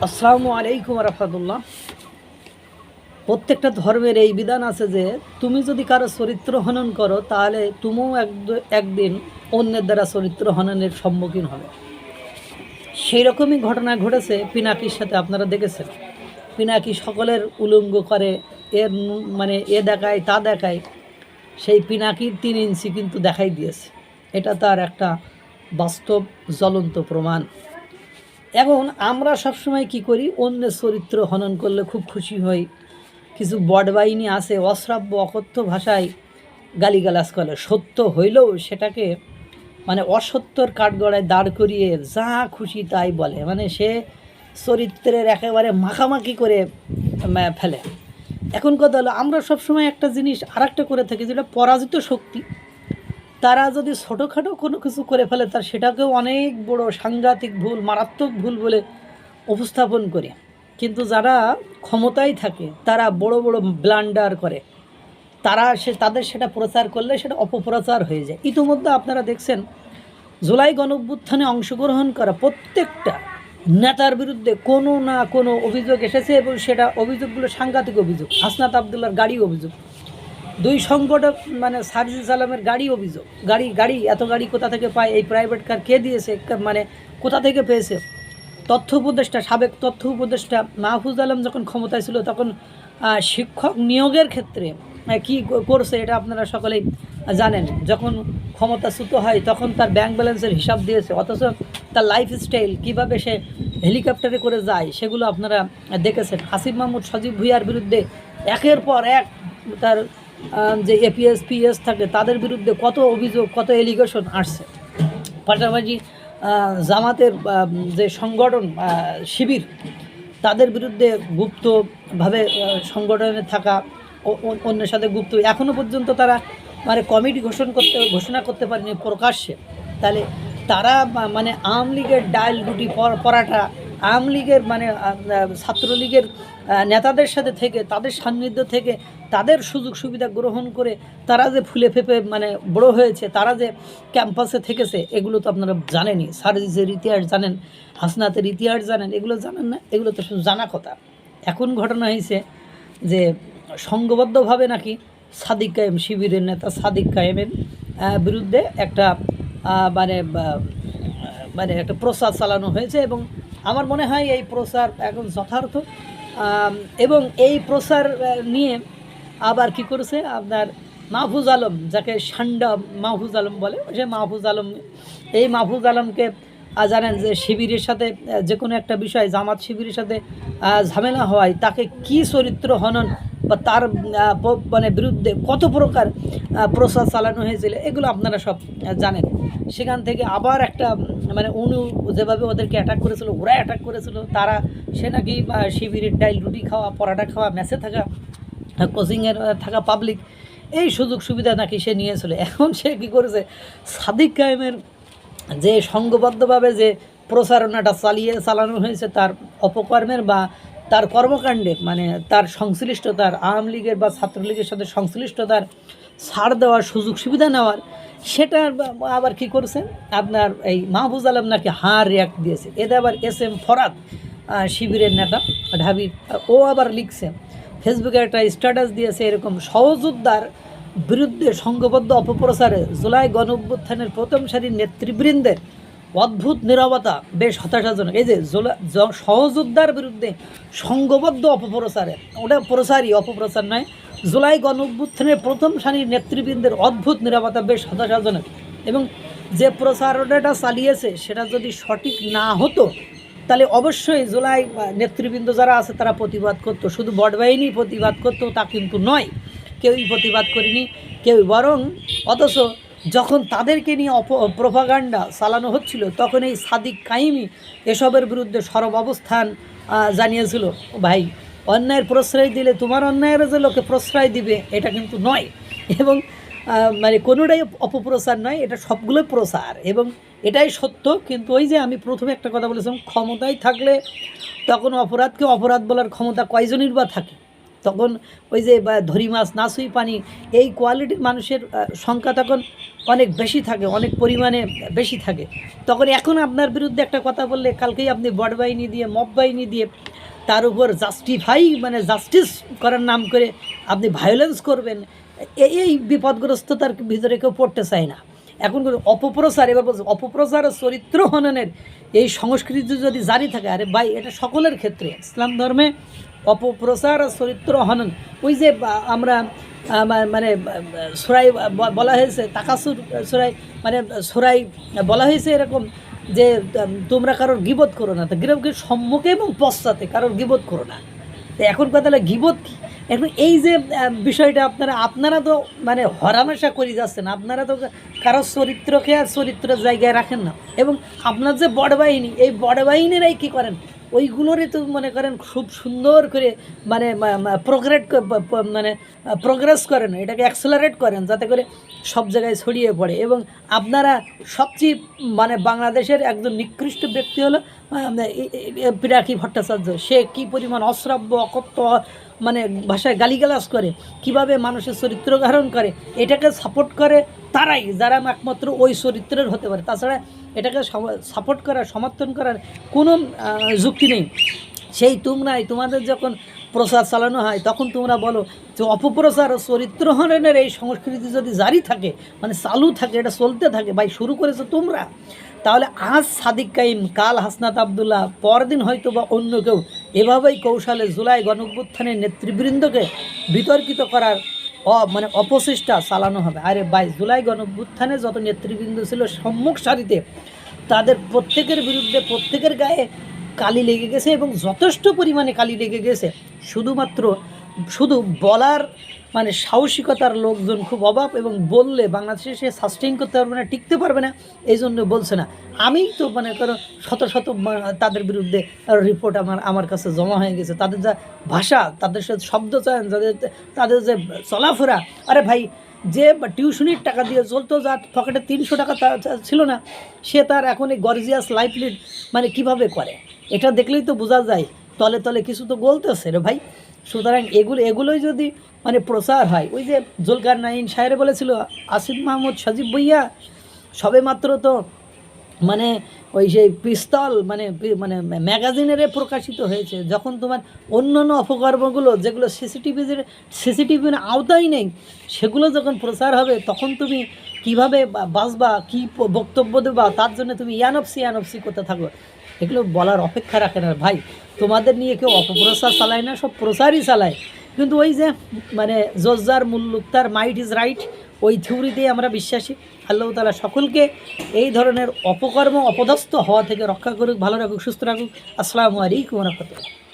আসসালামু আলাইকুম রহমতুল্লাহ। প্রত্যেকটা ধর্মের এই বিধান আছে যে তুমি যদি কারো চরিত্র হনন করো তাহলে তুমিও একদিন অন্যের দ্বারা চরিত্র হননের সম্মুখীন হবে। সেই রকমই ঘটনা ঘটেছে পিনাকির সাথে। আপনারা দেখেছেন পিনাকি সকলের উলঙ্গ করে, এর মানে এ দেখায় তা দেখায়। সেই পিনাকির 3 ইঞ্চি কিন্তু দেখাই দিয়েছে। এটা তার একটা বাস্তব জ্বলন্ত প্রমাণ। এখন আমরা সবসময় কি করি, অন্যের চরিত্র হনন করলে খুব খুশি হই। কিছু বটবাহিনী আছে অশ্রাব্য অকথ্য ভাষায় গালিগালাজ করে, সত্য হইলেও সেটাকে অসত্যর কাঠগড়ায় দাঁড় করিয়ে যা খুশি তাই বলে, সে চরিত্রের একেবারে মাখামাখি করে ফেলে। এখন কথা হলো, আমরা সবসময় একটা জিনিস আর একটা করে থাকি, যেটা পরাজিত শক্তি। তারা যদি ছোটোখাটো কোনো কিছু করে ফেলে তার সেটাকেও অনেক বড় সাংঘাতিক ভুল, মারাত্মক ভুল বলে উপস্থাপন করে। কিন্তু যারা ক্ষমতায় থাকে তারা বড় বড় ব্লান্ডার করে, তাদের সেটা প্রচার করলে সেটা অপপ্রচার হয়ে যায়। ইতিমধ্যে আপনারা দেখছেন জুলাই গণঅভ্যুত্থানে অংশগ্রহণ করা প্রত্যেকটা নেতার বিরুদ্ধে কোনো না কোনো অভিযোগ এসেছে, এবং সেটা অভিযোগগুলো সাংঘাতিক অভিযোগ। হাসনাত আবদুল্লার গাড়ি অভিযোগ, 2 সংগঠক সার্জিস আলমের গাড়ি অভিযোগ। গাড়ি এত গাড়ি কোথা থেকে পায়, এই প্রাইভেট কার কে দিয়েছে, কোথা থেকে পেয়েছে। তথ্য উপদেষ্টা, সাবেক তথ্য উপদেষ্টা মাহফুজ আলম যখন ক্ষমতায় ছিল তখন শিক্ষক নিয়োগের ক্ষেত্রে কি করছে এটা আপনারা সকলেই জানেন। যখন ক্ষমতাচ্যুত হয় তখন তার ব্যাংক ব্যালেন্সের হিসাব দিয়েছে, অথচ তার লাইফস্টাইল কীভাবে সে হেলিকপ্টারে করে যায় সেগুলো আপনারা দেখেছেন। আসিফ মাহমুদ সজীব ভুঁইয়ার বিরুদ্ধে একের পর এক তার যে এপিএস পিএস থাকে তাদের বিরুদ্ধে কত অভিযোগ, কত এলিগেশন আসছে। পাশাপাশি জামাতের যে সংগঠন শিবির, তাদের বিরুদ্ধে গুপ্তভাবে সংগঠনে থাকা, অন্যের সাথে গুপ্ত, এখনও পর্যন্ত তারা কমিটি ঘোষণা করতে পারেনি প্রকাশ্যে। তাহলে তারা আওয়ামী লীগের ডাল রুটি পরাটা, আওয়ামী লীগের ছাত্রলীগের নেতাদের সাথে থেকে, তাদের সান্নিধ্য থেকে, তাদের সুযোগ সুবিধা গ্রহণ করে তারা যে ফুলে ফেপে বড় হয়েছে, তারা যে ক্যাম্পাসে থেকেছে, এগুলো তো আপনারা জানেনই। সার্জিসের ইতিহাস জানেন, হাসনাতের ইতিহাস জানেন, এগুলো জানেন না? এগুলো তো শুধু জানা কথা। এখন ঘটনা হয়েছে যে সংঘবদ্ধভাবে নাকি সাদিক কায়েম, শিবিরের নেতা সাদিক কায়েমের বিরুদ্ধে একটা একটা প্রচার চালানো হয়েছে, এবং আমার মনে হয় এই প্রচার এখন যথার্থ। এবং এই প্রচার নিয়ে আবার কি করেছে আপনার মাহফুজ আলম, যাকে সান্ডা মাহফুজ আলম বলে, সে মাহফুজ আলম, এই মাহফুজ আলমকে জানেন যে শিবিরের সাথে যে কোনো একটা বিষয়, জামাত শিবিরের সাথে ঝামেলা হওয়ায় তাকে কি চরিত্র হনন বা তার বিরুদ্ধে কত প্রকার প্রচার চালানো হয়েছিল, এগুলো আপনারা সব জানেন। সেখান থেকে আবার একটা অনু যেভাবে ওদেরকে অ্যাটাক করেছিল, ওরা অ্যাটাক করেছিল, সে নাকি শিবিরের ডাইল রুটি খাওয়া, পরাটা খাওয়া, ম্যাচে থাকা, কোচিংয়ের থাকা পাবলিক, এই সুযোগ সুবিধা নাকি সে নিয়েছিল। এখন সে কী করেছে, সাদিক কায়েমের যে সংঘবদ্ধভাবে যে প্রচারণাটা চালানো হয়েছে তার অপকর্মের বা তার কর্মকাণ্ডের, তার সংশ্লিষ্টতার, আওয়ামী লীগের বা ছাত্রলীগের সাথে সংশ্লিষ্টতার ছাড় দেওয়ার, সুযোগ সুবিধা নেওয়ার, সেটা আবার কি করছে আপনার এই মাহফুজ আলম নাকি রিয়াক্ট দিয়েছে। এতে আবার SM ফরাদ, শিবিরের নেতা ঢাবির, ও আবার লিখছে ফেসবুকে একটা স্ট্যাটাস দিয়েছে এরকম: সহযোদ্ধার বিরুদ্ধে সংঘবদ্ধ অপপ্রচারে জুলাই গণঅভ্যুত্থানের প্রথম সারির নেতৃবৃন্দের অদ্ভুত নীরবতা বেশ হতাশাজনক। এই যে সহযোদ্ধার বিরুদ্ধে সংঘবদ্ধ অপপ্রচারে, ওটা প্রচারই, অপপ্রচার নয়, জুলাই গণঅভ্যুত্থানের প্রথম সারির নেতৃবৃন্দের অদ্ভুত নীরবতা বেশ হতাশাজনক। এবং যে প্রচারণাটা চালিয়েছে সেটা যদি সঠিক না হতো তাহলে অবশ্যই জুলাই নেতৃবৃন্দ যারা আছে তারা প্রতিবাদ করতো। শুধু বটবাহিনী প্রতিবাদ করতো তা কিন্তু নয়, কেউই প্রতিবাদ করেনি, কেউ, বরং অথচ যখন তাদেরকে নিয়ে প্রোপাগান্ডা চালানো হচ্ছিল তখন এই সাদিক কায়েমই এসবের বিরুদ্ধে সরব অবস্থান জানিয়েছিল। ভাই, অন্যায়ের প্রশ্রয় দিলে তোমার অন্যায়ের যে লোকে প্রশ্রয় দিবে এটা কিন্তু নয়, এবং কোনোটাই অপপ্রচার নয়, এটা সবগুলোই প্রচার, এবং এটাই সত্য। কিন্তু ওই যে আমি প্রথমে একটা কথা বলেছিলাম, ক্ষমতায় থাকলে তখন অপরাধকে অপরাধ বলার ক্ষমতা কয়জনের বা থাকে? তখন ওই যে ধরি মাছ না ছুঁই পানি, এই কোয়ালিটির মানুষের সংখ্যা তখন অনেক বেশি থাকে, অনেক পরিমাণে বেশি থাকে। তখন এখন আপনার বিরুদ্ধে একটা কথা বললে কালকেই আপনি বড় বাহিনী দিয়ে, মব বাহিনী দিয়ে তার উপর জাস্টিস করার নাম করে আপনি ভায়োলেন্স করবেন। এই বিপদগ্রস্ততার ভিতরে কেউ পড়তে চায় না। এখন অপপ্রচার, এবার বলছে অপপ্রচার ও চরিত্র হননের এই সংস্কৃতি যদি জারি থাকে, আরে ভাই এটা সকলের ক্ষেত্রে ইসলাম ধর্মে অপপ্রচার আর চরিত্র হনন, ওই যে আমরা মানে সুরাই বলা হয়েছে, তাকাসুর সুরাই মানে সুরাই বলা হয়েছে এরকম যে তোমরা কারোর গীবত করো না, তো গিরবকে সম্মুখে এবং পশ্চাতে কারোর গীবত করো না। তো এখন কথা হলো গীবত কি। এখন এই যে বিষয়টা আপনারা তো মানে হরামেশা করে যাচ্ছেন, আপনারা তো কারোর চরিত্রকে আর চরিত্রের জায়গায় রাখেন না। এবং আপনার যে বড় বাহিনী, এই বড় বাহিনীরাই কী করেন, ওইগুলোরই তো মনে করেন খুব সুন্দর করে মানে প্রোগ্রেস করেন, এটাকে অ্যাক্সেলারেট করেন যাতে করে সব জায়গায় ছড়িয়ে পড়ে। এবং আপনারা সবচেয়ে মানে বাংলাদেশের একজন নিকৃষ্ট ব্যক্তি হলো পিনাকি ভট্টাচার্য। সে কি পরিমাণ অশ্রাব্য অকথ্য মানে ভাষায় গালিগালাজ করে, কিভাবে মানুষের চরিত্র ধারণ করে, এটাকে সাপোর্ট করে তারাই যারা একমাত্র ওই চরিত্রের হতে পারে। তাছাড়া এটাকে সাপোর্ট করার, সমর্থন করার কোনো যুক্তি নেই। সেই তোমরাই তোমাদের যখন প্রচার চালানো হয় তখন তোমরা বলো যে অপপ্রচার ও চরিত্র হননের এই সংস্কৃতি যদি জারি থাকে, মানে চালু থাকে, এটা চলতে থাকে, ভাই শুরু করেছো তোমরা, তাহলে আজ সাদিক কাইম, কাল হাসনাত আবদুল্লাহ, পরদিন হয়তো বা অন্য কেউ এভাবেই কৌশলে জুলাই গণঅভ্যুত্থানের নেতৃবৃন্দকে বিতর্কিত করার মানে অপচেষ্টা চালানো হবে। আরে ভাই, জুলাই গণঅভ্যুত্থানে যত নেতৃবৃন্দ ছিল সম্মুখ সারিতে, তাদের প্রত্যেকের বিরুদ্ধে প্রত্যেকের গায়ে কালি লেগে গেছে এবং যথেষ্ট পরিমাণে কালি লেগে গেছে। শুধু বলার মানে সাহসিকতার লোকজন খুব অভাব, এবং বললে বাংলাদেশে সে সাস্টেইন করতে পারবে না, টিকতে পারবে না, এই জন্য বলছে না। আমি তো মনে করো শত তাদের বিরুদ্ধে রিপোর্ট আমার কাছে জমা হয়ে গেছে। তাদের যা ভাষা, তাদের সাথে শব্দ চয়ন, তাদের যে চলাফেরা, আরে ভাই যে টিউশনির টাকা দিয়ে চলতো, যার পকেটে 300 টাকা ছিল না, সে তার এখন এই গর্জিয়াস লাইফ লিড মানে কীভাবে করে, এটা দেখলেই তো বোঝা যায় তলে তলে কিছু তো গলতেছে রে ভাই। সুতরাং এগুলোই যদি মানে প্রচার হয়, ওই যে জুলকারনাইন শায়েরে বলেছিল, আসিফ মাহমুদ সজীব ভুইয়া সবে মাত্র তো মানে ওই সেই পিস্তল মানে ম্যাগাজিনেরে প্রকাশিত হয়েছে, যখন তোমার অন্য অপকর্মগুলো যেগুলো সিসিটিভির আওতায় নেই সেগুলো যখন প্রচার হবে, তখন তুমি কিভাবে বাঁচবা, কী বক্তব্য দেবা, তার জন্য তুমি ইয়ানফসি করতে থাকো। এগুলো বলার অপেক্ষা রাখে না ভাই। তোমাদের নিয়ে কেউ অপপ্রচার চালায় না, সব প্রচারই চালায়। কিন্তু ওই যে মানে জোরজার মুল্লুক তার মাইট ইজ রাইট, ওই থিওরিতেই আমরা বিশ্বাসী। আল্লাহ তাআলা সকলকে এই ধরনের অপকর্ম অপদস্থ হওয়া থেকে রক্ষা করুক, ভালো রাখুক, সুস্থ রাখুক। আসসালামু আলাইকুম ওয়া রাহমাতুল্লাহ।